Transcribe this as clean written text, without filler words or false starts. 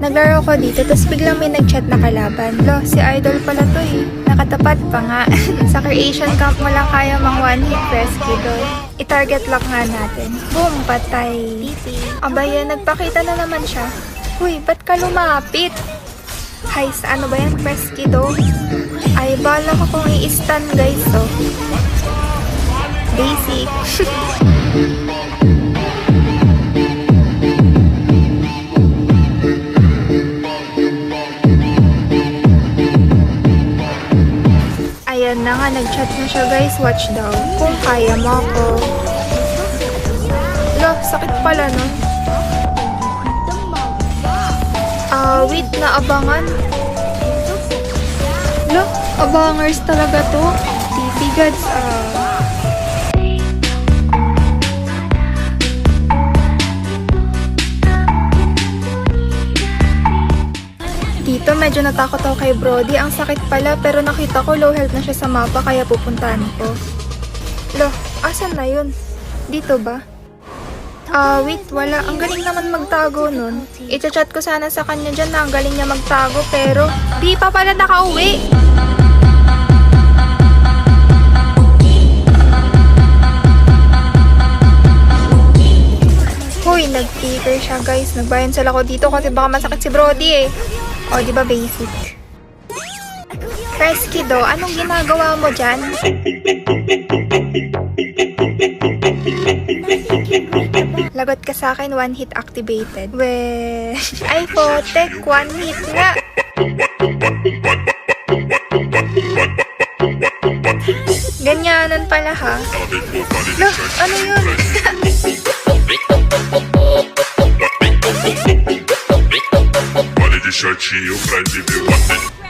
Naglaro ko dito, tapos biglang may nag-chat na kalaban. Lo, si Idol pala to eh. Nakatapat pa nga. Sa creation camp mo lang kaya mang one-hit rescue doon. I-target lock nga natin. Boom, patay. Abaya, nagpakita na naman siya. Uy, ba't ka lumapit? Heist, ano ba yan? Rescue doon? Ay, bala ko kung i-stun guys, oh. Basic. Ayan na nga, nag-chat na siya guys, watch daw. Kung kaya mo ako. Lo, sakit pala no? Wait na abangan. Lo, abangers talaga to. Tipigads, Dito medyo natakot ako kay Brody. Ang sakit pala pero nakita ko low health na siya sa mapa kaya pupuntahan ko. Lo, asan na yun? Dito ba? Wait, wala. Ang galing naman magtago nun. I-chat ko sana sa kanya dyan na ang galing niya magtago pero di pa pala nakauwi. Hoy, nag-ticker siya guys. Nagbayan sila ko dito kasi baka masakit si Brody eh. O, di ba basic? Rescue do, anong ginagawa mo dyan? Lagot ka sa akin, one hit activated. Weh, ay potek, one hit nga. Ganyanan pala ha. Loh, ano yun? Shortinho pra te ver bater.